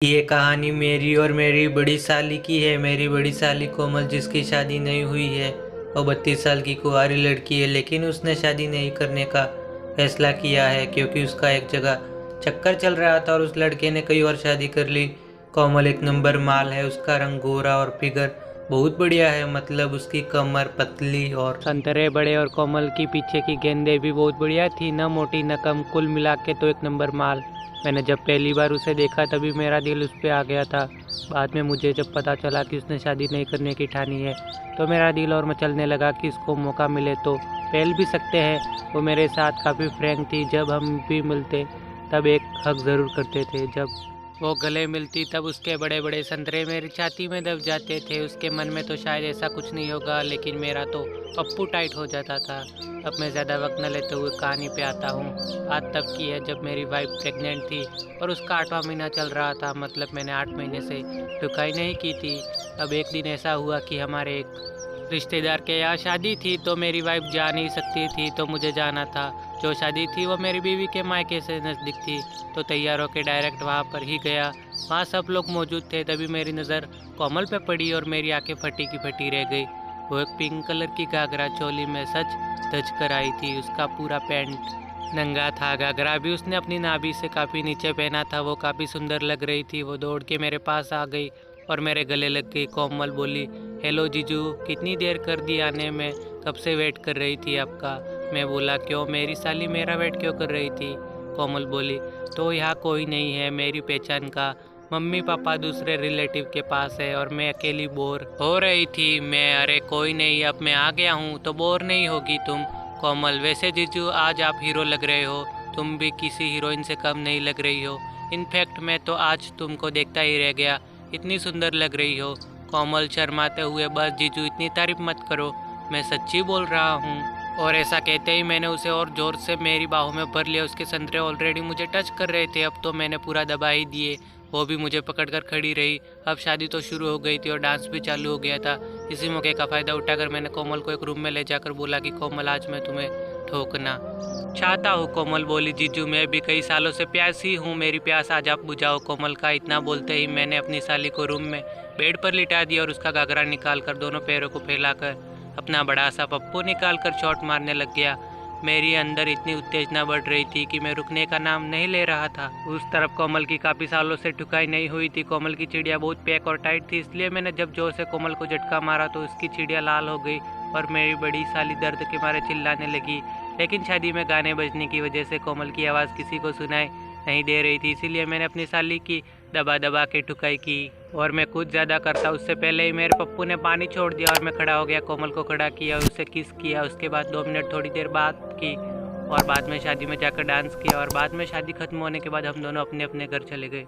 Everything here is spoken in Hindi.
ये कहानी मेरी और मेरी बड़ी साली की है। मेरी बड़ी साली कोमल, जिसकी शादी नहीं हुई है, वो 32 साल की कुंवारी लड़की है, लेकिन उसने शादी नहीं करने का फैसला किया है क्योंकि उसका एक जगह चक्कर चल रहा था और उस लड़के ने कई और शादी कर ली। कोमल एक नंबर माल है। उसका रंग गोरा और फिगर बहुत बढ़िया है, मतलब उसकी कमर पतली और संतरे बड़े और कोमल की पीछे की गेंदें भी बहुत बढ़िया थी, न मोटी न कम, कुल मिला के तो एक नंबर माल। मैंने जब पहली बार उसे देखा तभी मेरा दिल उस पर आ गया था। बाद में मुझे जब पता चला कि उसने शादी नहीं करने की ठानी है तो मेरा दिल और मचलने लगा कि इसको मौका मिले तो पहल भी सकते हैं। वो मेरे साथ काफ़ी फ्रैंक थी। जब हम भी मिलते तब एक हक ज़रूर करते थे। जब वो गले मिलती तब उसके बड़े बड़े संतरे मेरी छाती में दब जाते थे। उसके मन में तो शायद ऐसा कुछ नहीं होगा, लेकिन मेरा तो पप्पू टाइट हो जाता था। अब मैं ज़्यादा वक्त न लेते हुए कहानी पे आता हूँ। बात तब की है जब मेरी वाइफ प्रेग्नेंट थी और उसका 8वां महीना चल रहा था, मतलब मैंने 8 महीने से टुकाई नहीं की थी। अब एक दिन ऐसा हुआ कि हमारे एक रिश्तेदार के यहाँ शादी थी तो मेरी वाइफ जा नहीं सकती थी, तो मुझे जाना था। जो शादी थी वो मेरी बीवी के मायके से नज़दीक थी, तो तैयार होकर डायरेक्ट वहाँ पर ही गया। वहाँ सब लोग मौजूद थे। तभी मेरी नज़र कोमल पे पड़ी और मेरी आंखें फटी की फटी रह गई। वो एक पिंक कलर की घाघरा चोली में सच धज कर आई थी। उसका पूरा पैंट नंगा था, घाघरा भी उसने अपनी नाभि से काफ़ी नीचे पहना था। वो काफ़ी सुंदर लग रही थी। वो दौड़ के मेरे पास आ गई और मेरे गले लग गई। कोमल बोली, हेलो जीजू, कितनी देर कर दी आने में, कब से वेट कर रही थी आपका। मैं बोला, क्यों मेरी साली, मेरा वेट क्यों कर रही थी। कोमल बोली, तो यहाँ कोई नहीं है मेरी पहचान का, मम्मी पापा दूसरे रिलेटिव के पास है और मैं अकेली बोर हो रही थी। मैं, अरे कोई नहीं, अब मैं आ गया हूँ तो बोर नहीं होगी तुम। कोमल, वैसे जीजू आज आप हीरो लग रहे हो, तुम भी किसी हीरोइन से कम नहीं लग रही हो। इनफैक्ट मैं तो आज तुमको देखता ही रह गया, इतनी सुंदर लग रही हो। कोमल शर्माते हुए, बस जीजू इतनी तारीफ मत करो, मैं सच्ची बोल रहा हूँ। और ऐसा कहते ही मैंने उसे और जोर से मेरी बाहों में भर लिया। उसके संतरे ऑलरेडी मुझे टच कर रहे थे, अब तो मैंने पूरा दबा ही दिए। वो भी मुझे पकड़कर खड़ी रही। अब शादी तो शुरू हो गई थी और डांस भी चालू हो गया था। इसी मौके का फ़ायदा उठाकर मैंने कोमल को एक रूम में ले जाकर बोला कि कोमल, आज मैं तुम्हें ठोकना चाहता हूँ। कोमल बोली, जीजू मैं भी कई सालों से प्यासी हूँ, मेरी प्यास आज आप बुझाओ। कोमल का इतना बोलते ही मैंने अपनी साली को रूम में बेड पर लिटा दिया और उसका घाघरा निकाल कर दोनों पैरों को फैलाकर अपना बड़ा सा पप्पू निकाल कर शॉट मारने लग गया। मेरी अंदर इतनी उत्तेजना बढ़ रही थी कि मैं रुकने का नाम नहीं ले रहा था। उस तरफ कोमल की काफ़ी सालों से ठुकाई नहीं हुई थी। कोमल की चिड़िया बहुत पैक और टाइट थी, इसलिए मैंने जब जोर से कोमल को झटका मारा तो उसकी चिड़िया लाल हो गई और मेरी बड़ी साली दर्द के मारे चिल्लाने लगी। लेकिन शादी में गाने बजने की वजह से कोमल की आवाज़ किसी को सुनाई नहीं दे रही थी, इसीलिए मैंने अपनी साली की दबा दबा के ठुकाई की। और मैं कुछ ज़्यादा करता उससे पहले ही मेरे पप्पू ने पानी छोड़ दिया और मैं खड़ा हो गया। कोमल को खड़ा किया और उसे किस किया। उसके बाद 2 मिनट थोड़ी देर बात की और बाद में शादी में जाकर डांस किया और बाद में शादी खत्म होने के बाद हम दोनों अपने अपने घर चले गए।